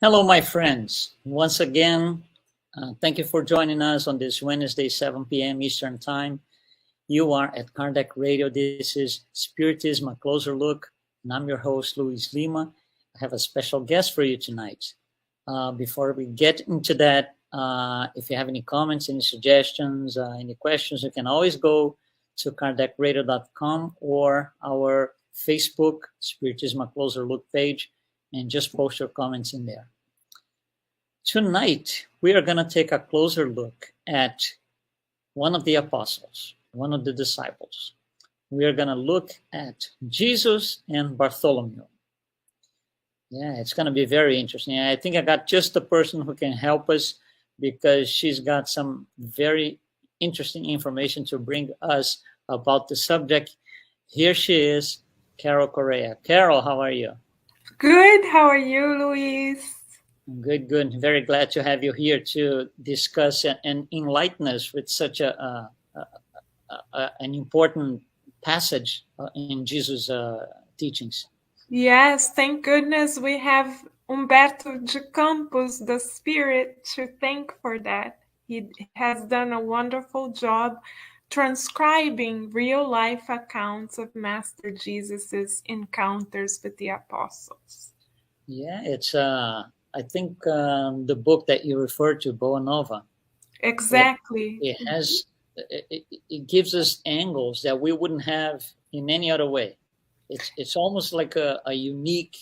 Hello, my friends. Once again, thank you for joining us on this Wednesday, 7 p.m. Eastern Time. You are at Kardec Radio. This is Spiritism, a closer look. And I'm your host, Luiz Lima. I have a special guest for you tonight. Before we get into that, if you have any comments, any suggestions, any questions, you can always go to kardecradio.com or our Facebook, Spiritism, a closer look page, and just post your comments in there. Tonight, we are going to take a closer look at one of the apostles, one of the disciples. We are going to look at Jesus and Bartholomew. Yeah, it's going to be very interesting. I think I got just the person who can help us because she's got some very interesting information to bring us about the subject. Here she is, Carol Correa. Carol, how are you? Good. How are you, Luis? Good, good. Very glad to have you here to discuss and enlighten us with such an important passage in Jesus' teachings. Yes, thank goodness we have Humberto de Campos, the Spirit, to thank for that. He has done a wonderful job transcribing real-life accounts of Master Jesus's encounters with the apostles. Yeah, it's I think the book that you referred to, Boa Nova. Exactly. It gives us angles that we wouldn't have in any other way. It's almost like a unique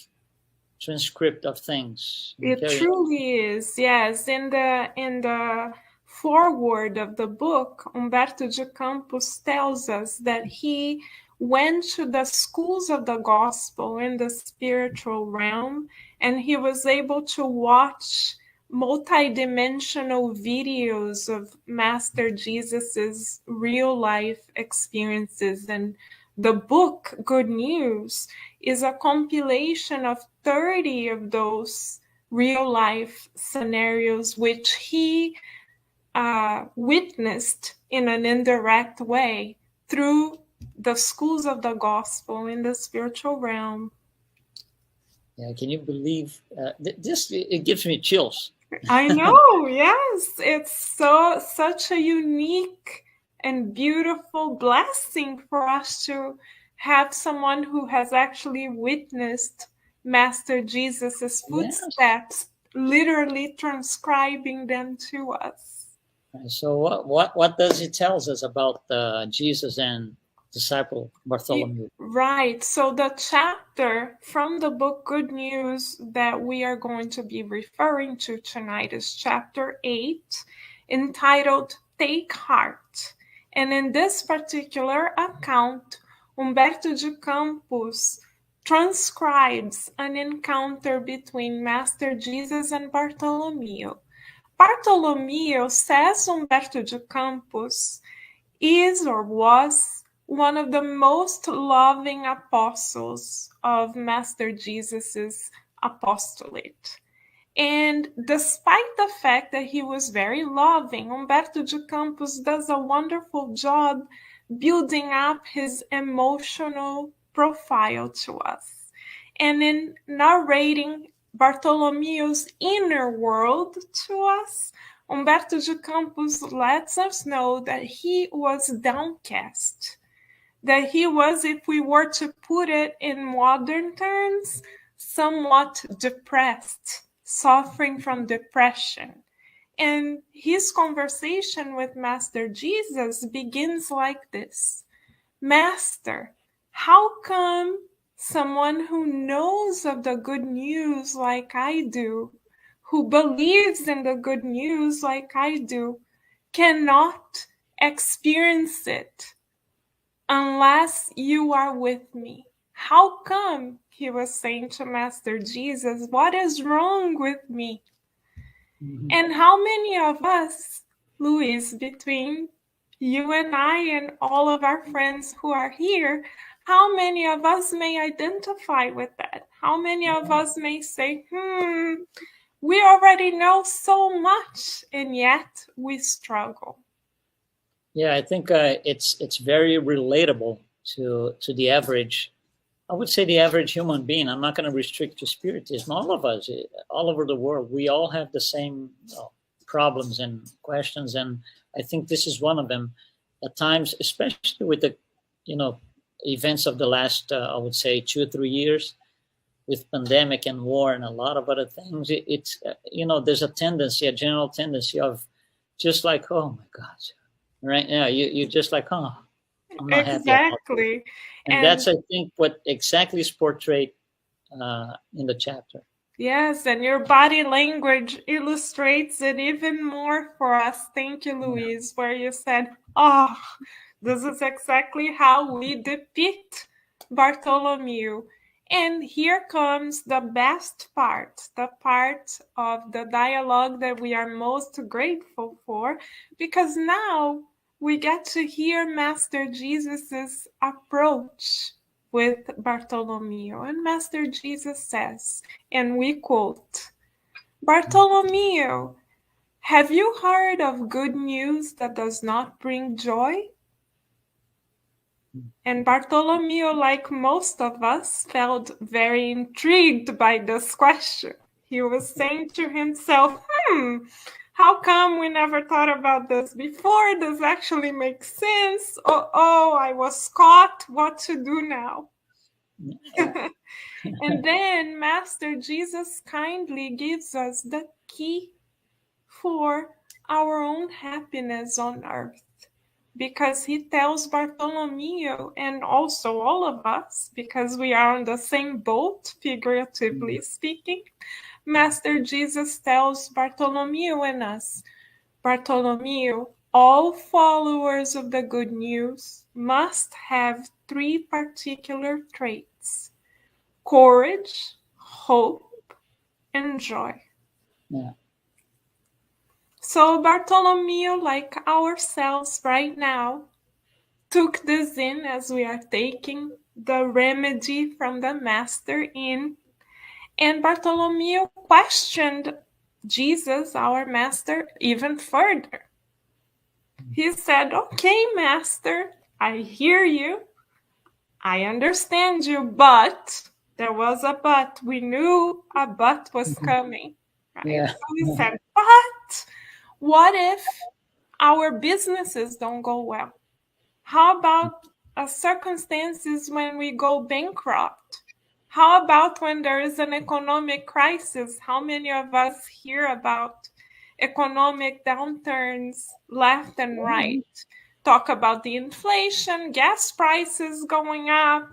transcript of things. It truly is, yes. In the foreword of the book, Humberto de Campos tells us that he went to the schools of the gospel in the spiritual realm, and he was able to watch multidimensional videos of Master Jesus's real life experiences. And the book, Good News, is a compilation of 30 of those real life scenarios which he witnessed in an indirect way through the schools of the gospel in the spiritual realm. Yeah, can you believe this? It gives me chills. I know, yes. It's such a unique and beautiful blessing for us to have someone who has actually witnessed Master Jesus's footsteps, yes, literally transcribing them to us. So what does it tell us about Jesus and disciple Bartholomew? Right. So the chapter from the book Good News that we are going to be referring to tonight is chapter 8, entitled Take Heart. And in this particular account, Humberto de Campos transcribes an encounter between Master Jesus and Bartholomew. Bartholomew, says Humberto de Campos, is or was one of the most loving apostles of Master Jesus's apostolate. And despite the fact that he was very loving, Humberto de Campos does a wonderful job building up his emotional profile to us. And in narrating Bartholomew's inner world to us, Humberto de Campos lets us know that he was downcast, that he was, if we were to put it in modern terms, somewhat depressed, suffering from depression. And his conversation with Master Jesus begins like this: Master, how come someone who knows of the good news like I do, who believes in the good news like I do, cannot experience it unless you are with me? How come? He was saying to Master Jesus, what is wrong with me? Mm-hmm. And how many of us, Luis, between you and I and all of our friends who are here, how many of us may identify with that? How many of us may say, we already know so much, and yet we struggle? Yeah, I think it's very relatable to the average I would say the average human being, I'm not going to restrict to Spiritism, all of us, all over the world, we all have the same problems and questions. And I think this is one of them. At times, especially with the, events of the last, I would say 2 or 3 years, with pandemic and war and a lot of other things, it's, there's a general tendency of just like, oh my gosh, right now, you're just like, oh, I'm not happy about it. And that's, I think, what exactly is portrayed in the chapter. Yes, and your body language illustrates it even more for us. Thank you, Luiz, where you said, oh, this is exactly how we depict Bartholomew. And here comes the best part, the part of the dialogue that we are most grateful for, because now we get to hear Master Jesus's approach with Bartholomew. And Master Jesus says, and we quote, "Bartholomew, have you heard of good news that does not bring joy?" And Bartholomew, like most of us, felt very intrigued by this question. He was saying to himself, how come we never thought about this before? This actually makes sense. Oh, I was caught. What to do now? And then Master Jesus kindly gives us the key for our own happiness on earth, because he tells Bartholomew, and also all of us, because we are on the same boat, figuratively speaking, Master Jesus tells Bartholomew and us, Bartholomew, all followers of the good news must have 3 particular traits: courage, hope, and joy. Yeah. So Bartholomew, like ourselves right now, took this in as we are taking the remedy from the Master in. And Bartholomew questioned Jesus, our Master, even further. He said, okay, Master, I hear you. I understand you, but there was a but. We knew a but was coming. Right? Yeah. So he said, but what if our businesses don't go well? How about circumstances when we go bankrupt? How about when there is an economic crisis? How many of us hear about economic downturns left and right? Talk about the inflation, gas prices going up,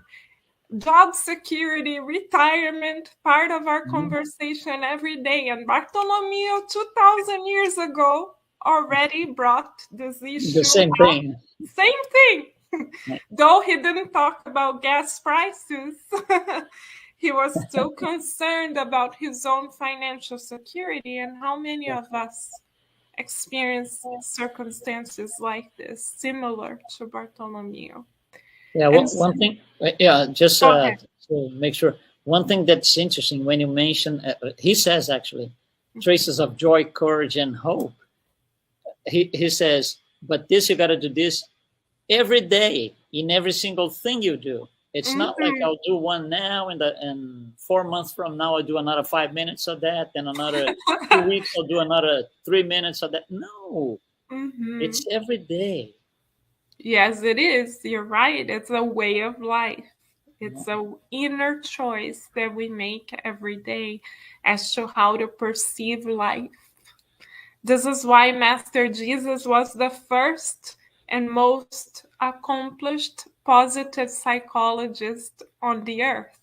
job security, retirement, part of our conversation every day. And Bartholomew, 2,000 years ago, already brought this issue. The same thing. Same thing. Though he didn't talk about gas prices, he was still concerned about his own financial security. And how many of us experience circumstances like this, similar to Bartholomew? Yeah, one thing, just to make sure, one thing that's interesting when you mention, he says actually, traces of joy, courage, and hope. He says, but this, you got to do this every day in every single thing you do. It's not like I'll do one now and 4 months from now I'll do another 5 minutes of that, and another 2 weeks I'll do another 3 minutes of that. No, it's every day. Yes, it is. You're right. It's a way of life. It's an inner choice that we make every day as to how to perceive life. This is why Master Jesus was the first and most accomplished positive psychologist on the earth.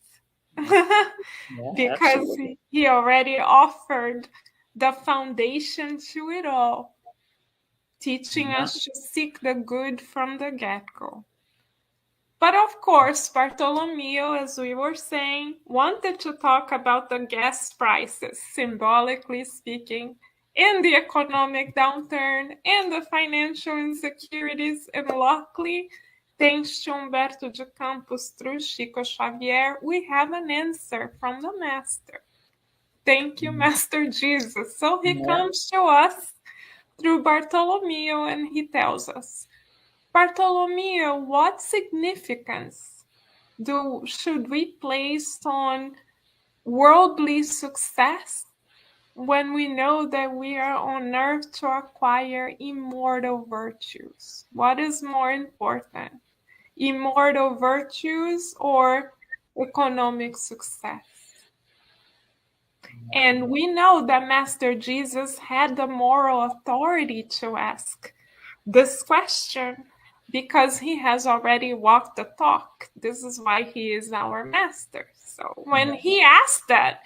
Because he already offered the foundation to it all, teaching us to seek the good from the get-go. But of course, Bartholomew, as we were saying, wanted to talk about the gas prices, symbolically speaking, and the economic downturn, and the financial insecurities. And luckily, thanks to Humberto de Campos through Chico Xavier, we have an answer from the Master. Thank you, Master Jesus. So he comes to us through Bartholomew, and he tells us, Bartholomew, what significance should we place on worldly success when we know that we are on earth to acquire immortal virtues? What is more important, immortal virtues or economic success? And we know that Master Jesus had the moral authority to ask this question because he has already walked the talk. This is why he is our master. So when he asked that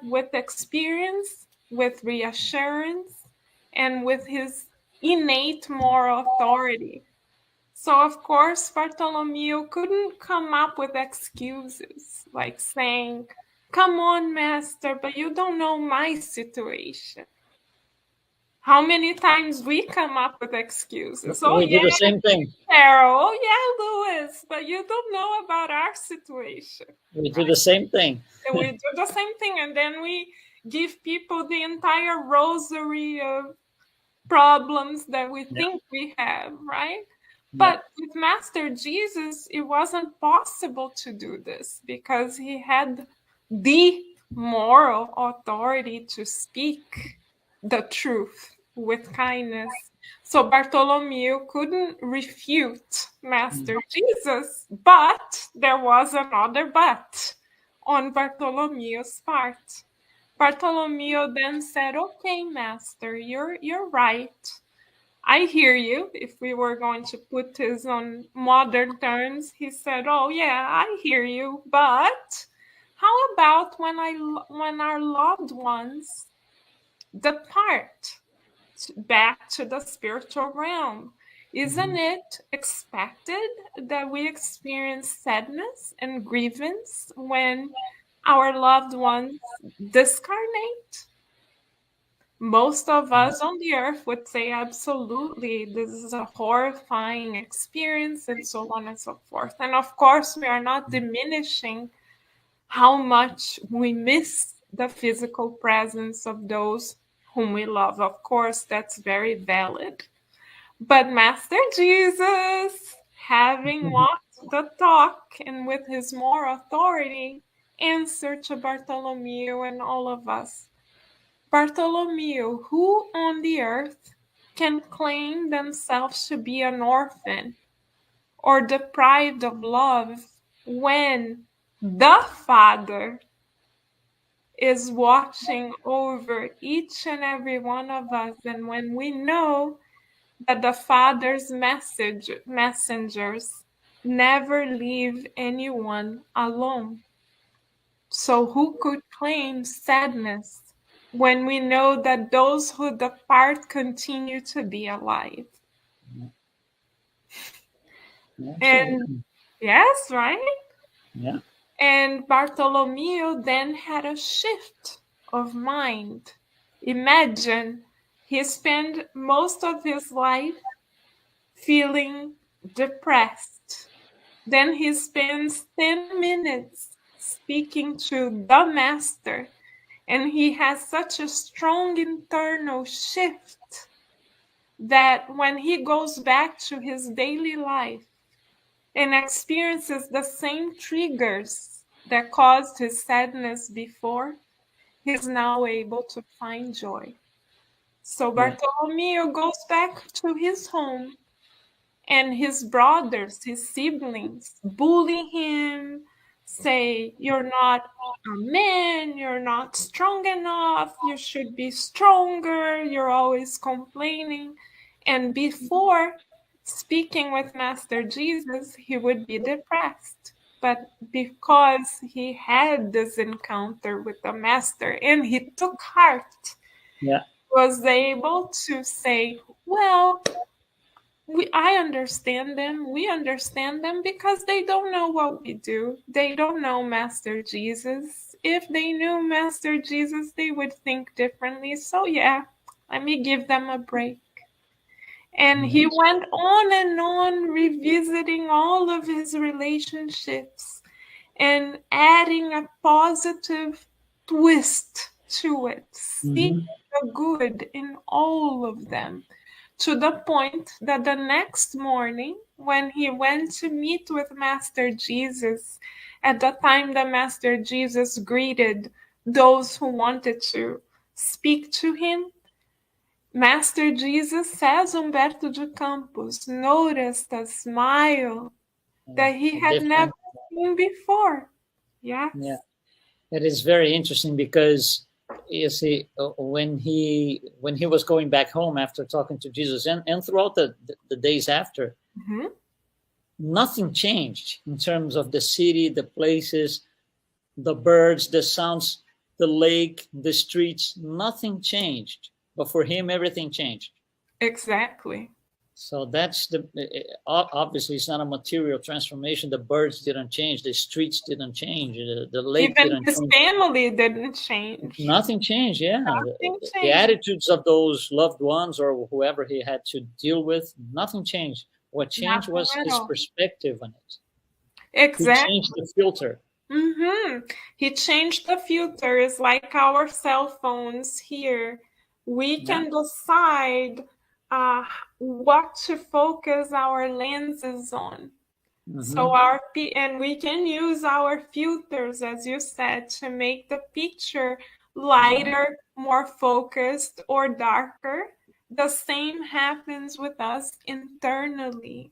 with experience, with reassurance, and with his innate moral authority. So, of course, Bartholomew couldn't come up with excuses like saying, "Come on, master, but you don't know my situation." How many times we come up with excuses? We do the same thing. Carol, oh yeah, Louis, but you don't know about our situation. We do the same thing. And we do the same thing, and then we give people the entire rosary of problems that we think we have, right? But with Master Jesus, it wasn't possible to do this because he had the moral authority to speak the truth with kindness. So Bartholomew couldn't refute Master Jesus, but there was another but on Bartholomew's part. Bartholomew then said, "Okay, Master, you're right. I hear you." If we were going to put this on modern terms, he said, "Oh yeah, I hear you, but how about when our loved ones depart back to the spiritual realm? Isn't it expected that we experience sadness and grievance when our loved ones discarnate?" Most of us on the earth would say, absolutely, this is a horrifying experience, and so on and so forth. And of course, we are not diminishing how much we miss the physical presence of those whom we love. Of course, that's very valid. But Master Jesus, having walked the talk and with his moral authority, answered to Bartholomew and all of us, "Bartholomew, who on the earth can claim themselves to be an orphan or deprived of love when the Father is watching over each and every one of us, and when we know that the Father's messengers never leave anyone alone? So who could claim sadness when we know that those who depart continue to be alive?" And yes, right? Yeah. And Bartholomew then had a shift of mind. Imagine he spent most of his life feeling depressed. Then he spends 10 minutes speaking to the Master, and he has such a strong internal shift that when he goes back to his daily life and experiences the same triggers that caused his sadness before, he's now able to find joy. So Bartholomew goes back to his home, and his brothers, his siblings, bully him, say, "You're not a man, you're not strong enough, you should be stronger, you're always complaining." And before speaking with Master Jesus, he would be depressed. But because he had this encounter with the Master and he took heart, was able to say, "Well, I understand them. We understand them because they don't know what we do. They don't know Master Jesus. If they knew Master Jesus, they would think differently. So yeah, let me give them a break." And he went on revisiting all of his relationships and adding a positive twist to it, seeing the good in all of them, to the point that the next morning, when he went to meet with Master Jesus, at the time that Master Jesus greeted those who wanted to speak to him, Master Jesus says Humberto de Campos noticed a smile that he had never seen before. Yes. Yeah. It is very interesting because you see, when he was going back home after talking to Jesus, and throughout the days after, nothing changed in terms of the city, the places, the birds, the sounds, the lake, the streets. Nothing changed, but for him, everything changed. Exactly. So that's obviously it's not a material transformation. The birds didn't change, the streets didn't change, the lake Even didn't his change. family didn't change. Nothing changed. Yeah, Nothing the changed. attitudes of those loved ones or whoever he had to deal with, nothing changed. What changed Nothing was at his all. perspective on it. Exactly. He changed the filter. He changed the filter. It's like our cell phones here. We can decide what to focus our lenses on. So and we can use our filters, as you said, to make the picture lighter, more focused, or darker. The same happens with us internally.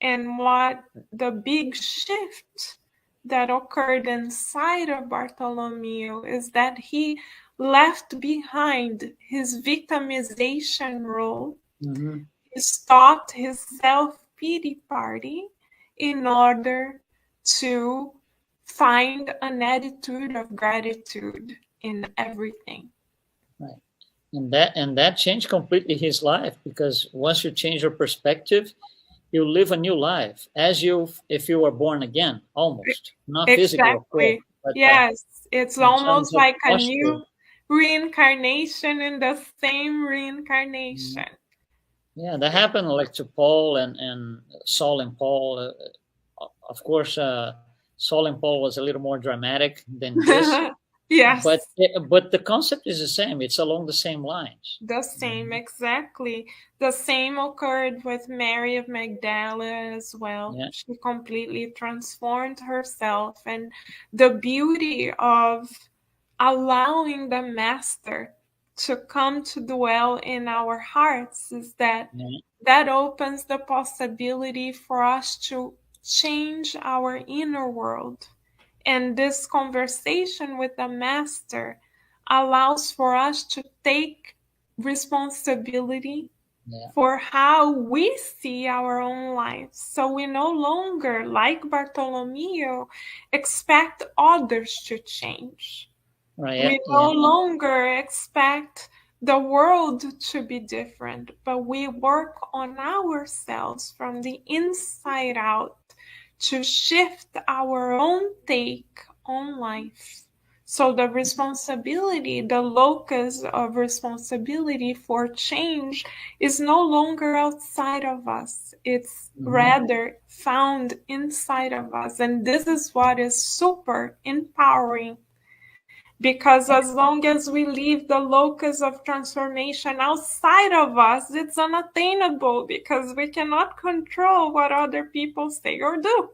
And what the big shift that occurred inside of Bartholomew is that he left behind his victimization role. He stopped his self-pity party in order to find an attitude of gratitude in everything. Right. And that changed completely his life, because once you change your perspective, you live a new life as if you were born again, almost. Not physical, of course, but yes, it's almost like a posture. new reincarnation in the same reincarnation. Yeah, that happened like to Paul and Saul and Paul. Of course, Saul and Paul was a little more dramatic than this. Yes. But the concept is the same. It's along the same lines. The same, exactly. The same occurred with Mary of Magdala as well. Yeah. She completely transformed herself. And the beauty of allowing the Master to come to dwell in our hearts is that that opens the possibility for us to change our inner world. And this conversation with the Master allows for us to take responsibility for how we see our own lives. So we no longer, like Bartholomew, expect others to change. We no longer expect the world to be different, but we work on ourselves from the inside out to shift our own take on life. So the responsibility, the locus of responsibility for change is no longer outside of us. It's rather found inside of us. And this is what is super empowering. Because as long as we leave the locus of transformation outside of us, it's unattainable because we cannot control what other people say or do.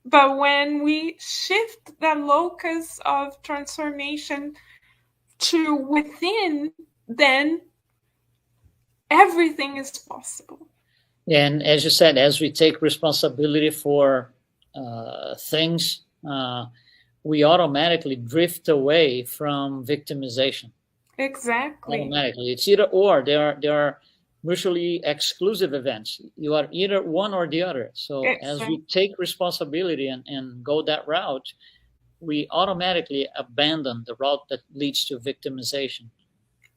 But when we shift the locus of transformation to within, then everything is possible. And as you said, as we take responsibility for things, we automatically drift away from victimization. Exactly. Automatically. It's either or. There are mutually exclusive events. You are either one or the other. So as we take responsibility and go that route, we automatically abandon the route that leads to victimization.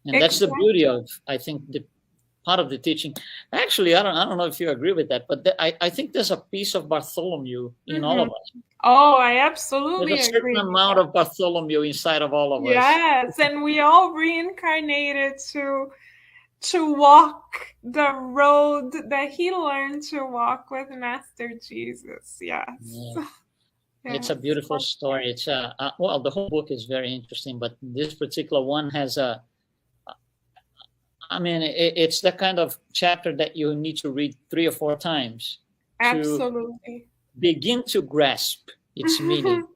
And that's the beauty of, I think, the part of the teaching. Actually, I don't know if you agree with that, but I think there's a piece of Bartholomew in all of us. Oh, I absolutely agree. There's a certain amount of Bartholomew inside of all of us. Yes, and we all reincarnated to walk the road that he learned to walk with Master Jesus. Yes. Yeah. It's a beautiful story. It's well, the whole book is very interesting, but this particular one has I mean, it's the kind of chapter that you need to read 3 or 4 times to Absolutely. begin to grasp its meaning.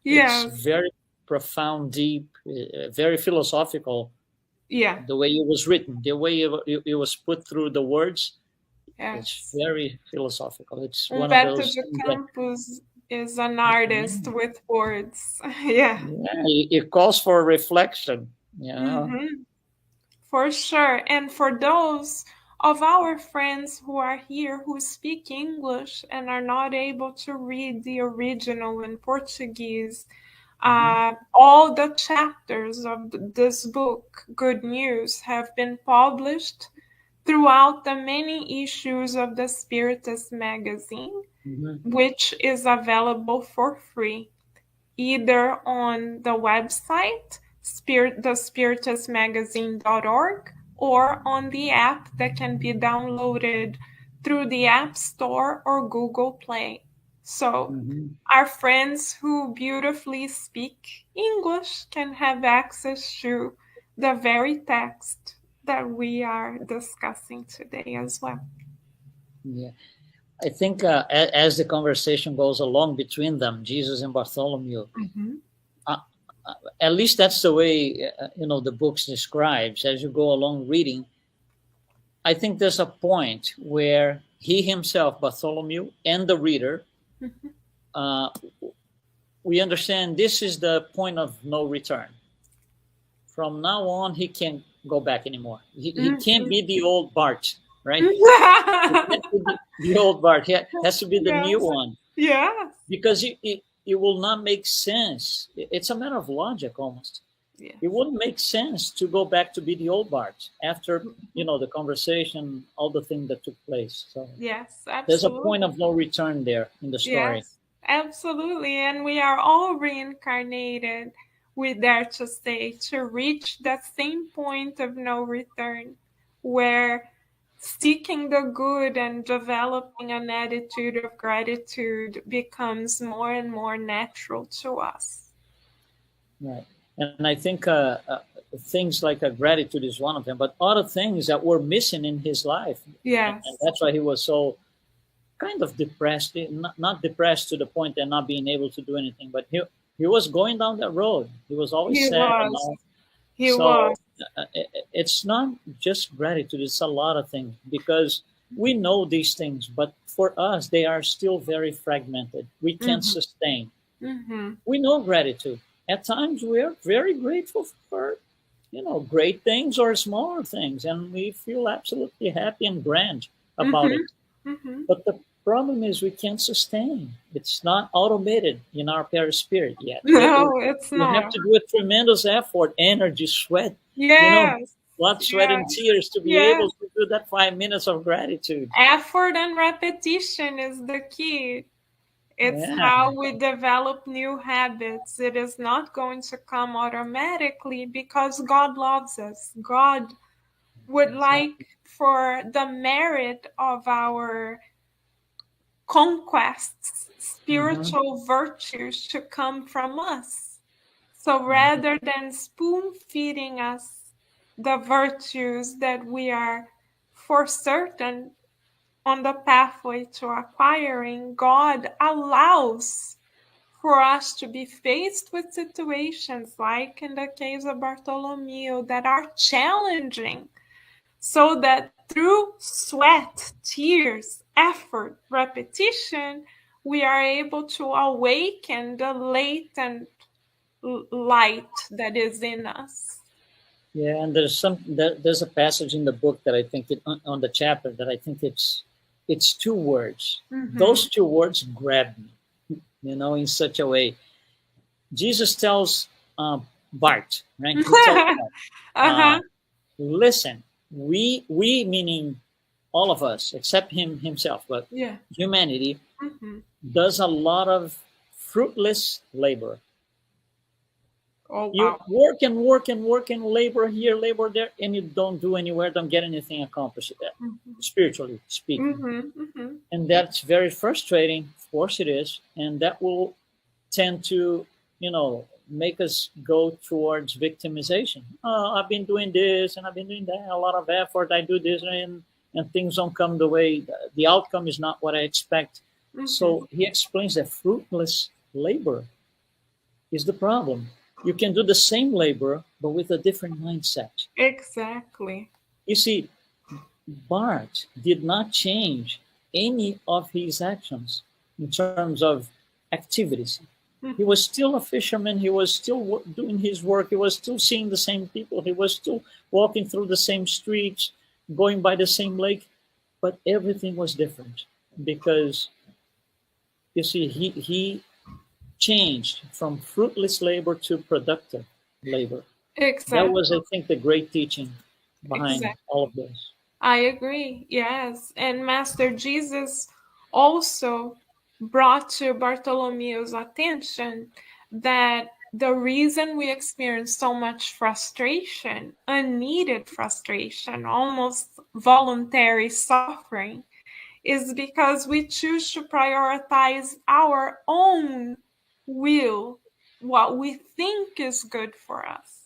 It's Yes. very profound, deep, very philosophical. Yeah. The way it was written, the way it was put through the words, it's Yes. very philosophical. It's one of Umberto those de things that, Campos is an yeah, artist with words. Yeah. yeah, it calls for reflection. You know. Hmm. For sure. And for those of our friends who are here who speak English and are not able to read the original in Portuguese, Mhm. all the chapters of this book, Good News, have been published throughout the many issues of the Spiritus magazine, Mhm. which is available for free, either on the website, thespiritusmagazine.org, or on the app that can be downloaded through the App Store or Google Play. So Mhm. our friends who beautifully speak English can have access to the very text that we are discussing today as well. Yeah, I think as the conversation goes along between them, Jesus and Bartholomew, Mm-hmm. uh, at least that's the way the books describes. As you go along reading, I think there's a point where he himself, Bartholomew, and the reader, Mm-hmm. uh, we understand this is the point of no return. From now on, he can't go back anymore. He can't be the old Bart, right? He can't be the old Bart. He has to be the new Yes. one Yes. because it will not make sense. It's a matter of logic almost. Yes. It wouldn't make sense to go back to be the old Bart after the conversation, all the things that took place. So Yes, there's a point absolutely. of no return there in the story. Yes, absolutely. And we are all reincarnated, we dare to say, to reach that same point of no return where seeking the good and developing an attitude of gratitude becomes more and more natural to us. Right. And I think things like gratitude is one of them, but other things that were missing in his life. And Yes, that's why he was so kind of depressed, not depressed to the point of not being able to do anything, but he was going down that road. He was always he sad and was. all. He was. So it's not just gratitude, it's a lot of things because we know these things, but for us, they are still very fragmented. We can't Mm-hmm. sustain. Mm-hmm. We know gratitude. At times, we are very grateful for, great things or smaller things, and we feel absolutely happy and grand about it. Mm-hmm. Mm-hmm. But the problem is we can't sustain. It's not automated in our perispirit yet. No, it's You have not. to do a tremendous effort, energy, sweat, you know, Yes. blood, sweat, Yeah. and tears to be Yeah. able to do that 5 minutes of gratitude. Effort and repetition is the key. It's Yeah. how we develop new habits. It is not going to come automatically because God loves us. God would Exactly. like for the merit of our conquests, Hmm. spiritual virtues to come from us. So rather than spoon feeding us the virtues that we are for certain on the pathway to acquiring, God allows for us to be faced with situations like in the case of Bartholomew that are challenging, so that through sweat, tears, effort, repetition, we are able to awaken the latent light that is in us. Yeah, and there's a passage in the book that I think on the chapter that I think it's 2 words. Mm-hmm. Those 2 words grab me, in such a way. Jesus tells Bart, right? He tells Bart, Uh-huh. listen, we meaning all of us except him himself, but Yeah. humanity Mm-hmm. does a lot of fruitless labor. Oh, You wow. work and work and work and labor here, labor there, and you don't do anywhere, don't get anything accomplished, Mm-hmm. spiritually speaking. Mm-hmm. Mm-hmm. And that's very frustrating. Of course it is. And that will tend to, make us go towards victimization. Oh, I've been doing this and I've been doing that, a lot of effort. I do this and things don't come the way, the outcome is not what I expect. So he explains that fruitless labor is the problem. You can do the same labor, but with a different mindset. Exactly. You see, Bart did not change any of his actions in terms of activities. He was still a fisherman. He was still doing his work. He was still seeing the same people. He was still walking through the same streets, going by the same lake. But everything was different because, you see, he changed from fruitless labor to productive labor. Exactly. That was, I think, the great teaching behind all of this. I agree, yes. And Master Jesus also brought to Bartholomew's attention that the reason we experience so much frustration, unneeded frustration, almost voluntary suffering, is because we choose to prioritize our own will, what we think is good for us.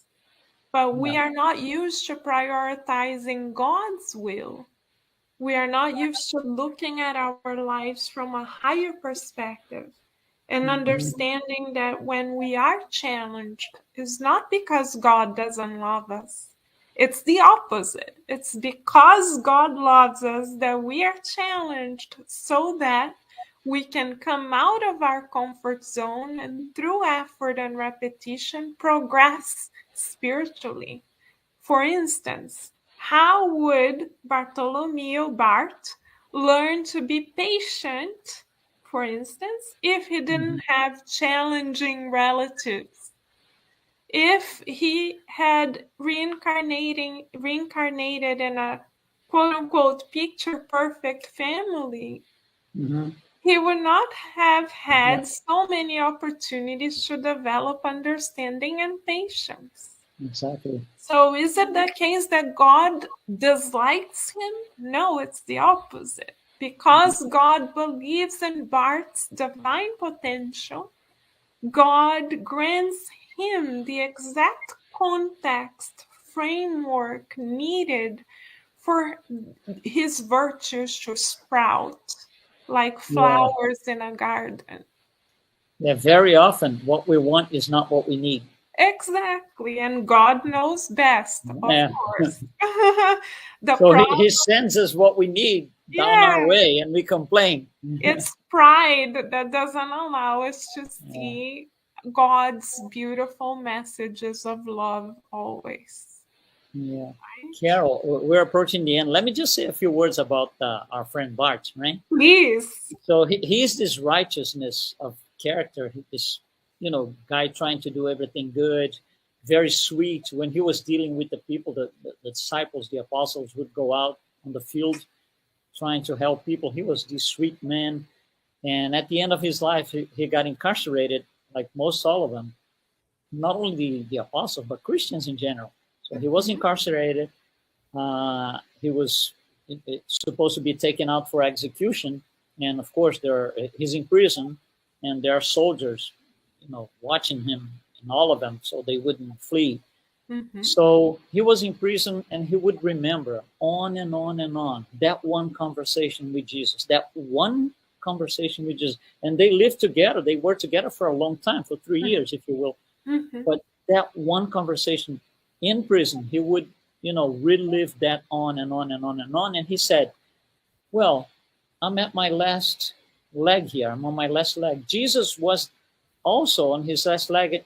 But we are not used to prioritizing God's will. We are not used to looking at our lives from a higher perspective and understanding that when we are challenged, it's not because God doesn't love us. It's the opposite. It's because God loves us that we are challenged so that we can come out of our comfort zone and through effort and repetition progress spiritually. For instance, how would Bartholomew Bart learn to be patient, for instance, if he didn't have challenging relatives? If he had reincarnated in a quote-unquote picture-perfect family, he would not have had so many opportunities to develop understanding and patience. Exactly. So is it the case that God dislikes him? No, it's the opposite. Because God believes in Bart's divine potential, God grants him the exact context, framework needed for his virtues to sprout like flowers in a garden. Yeah, very often what we want is not what we need. Exactly, and God knows best, of course. He sends us what we need down our way, and we complain. It's pride that doesn't allow us to see God's beautiful messages of love always. Yeah. Carol, we're approaching the end. Let me just say a few words about our friend Bart, right? Please. So he's this righteousness of character. This, guy trying to do everything good, very sweet. When he was dealing with the people, the disciples, the apostles would go out on the field trying to help people. He was this sweet man. And at the end of his life, he got incarcerated, like most all of them. Not only the apostles, but Christians in general. So he was incarcerated. He was supposed to be taken out for execution. And of course, he's in prison, and there are soldiers, watching him, and all of them, so they wouldn't flee. So he was in prison, and he would remember on and on and on that one conversation with Jesus, and they lived together. They were together for a long time, for 3 years, if you will. But that one conversation in prison, he would, relive that on and on and on and on. And he said, well, I'm at my last leg here. I'm on my last leg. Jesus was also on his last leg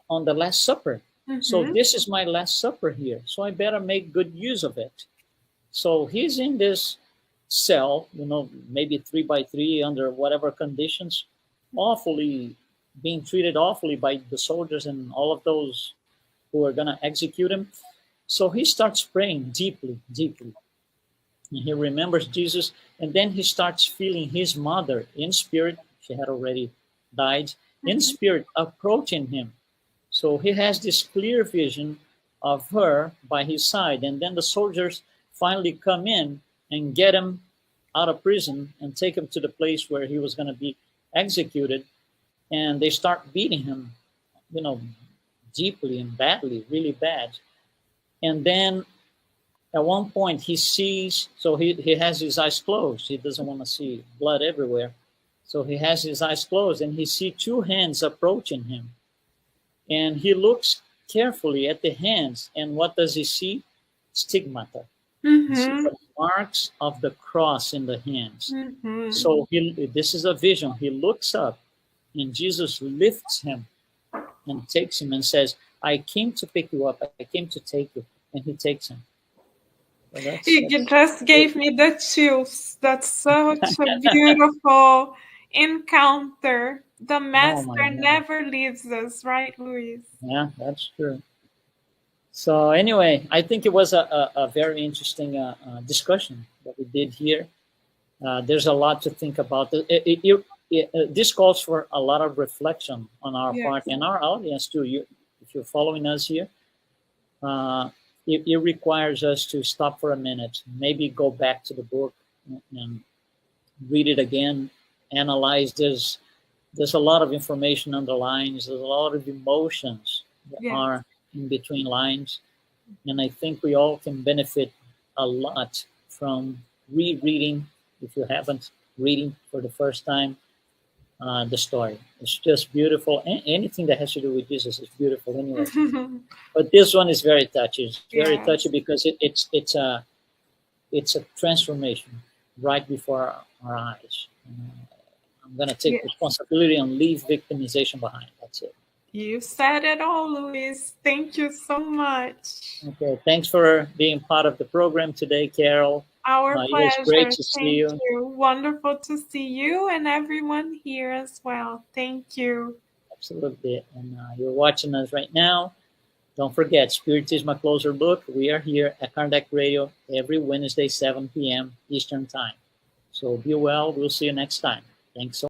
on the Last Supper. So this is my Last Supper here. So I better make good use of it. So he's in this cell, maybe 3 by 3 under whatever conditions, being treated awfully by the soldiers and all of those who are going to execute him. So he starts praying deeply, deeply. And he remembers Jesus, and then he starts feeling his mother in spirit. She had already died, in spirit, approaching him. So he has this clear vision of her by his side. And then the soldiers finally come in and get him out of prison and take him to the place where he was going to be executed. And they start beating him, deeply and badly, really bad. And then at one point he sees, so he has his eyes closed. He doesn't want to see blood everywhere. So he has his eyes closed and he sees two hands approaching him. And he looks carefully at the hands. And what does he see? Stigmata. Mm-hmm. He sees the marks of the cross in the hands. Mm-hmm. So this is a vision. He looks up and Jesus lifts him and takes him and says, I came to pick you up. I came to take you. And he takes him. So you just gave me the chills. That's such a beautiful encounter. The Master never leaves us, right, Luis? Yeah, that's true. So anyway, I think it was a very interesting discussion that we did here. There's a lot to think about. This calls for a lot of reflection on our part and our audience too. If you're following us here, it requires us to stop for a minute, maybe go back to the book and read it again, analyze this. There's a lot of information underlined. There's a lot of emotions that are in between lines. And I think we all can benefit a lot from rereading, if you haven't, reading for the first time, the story. It's just beautiful. Anything that has to do with Jesus is beautiful anyway. But this one is very touchy. It's very touchy because it's a transformation right before our eyes. I'm going to take responsibility and leave victimization behind. That's it. You said it all, Luis. Thank you so much. Okay, thanks for being part of the program today, Carol. Our pleasure. It was great to see you. Wonderful to see you and everyone here as well. Thank you. Absolutely. And you're watching us right now. Don't forget, Spiritism, a Closer Look. We are here at Kardec Radio every Wednesday, 7 p.m. Eastern Time. So be well. We'll see you next time. Thanks so much.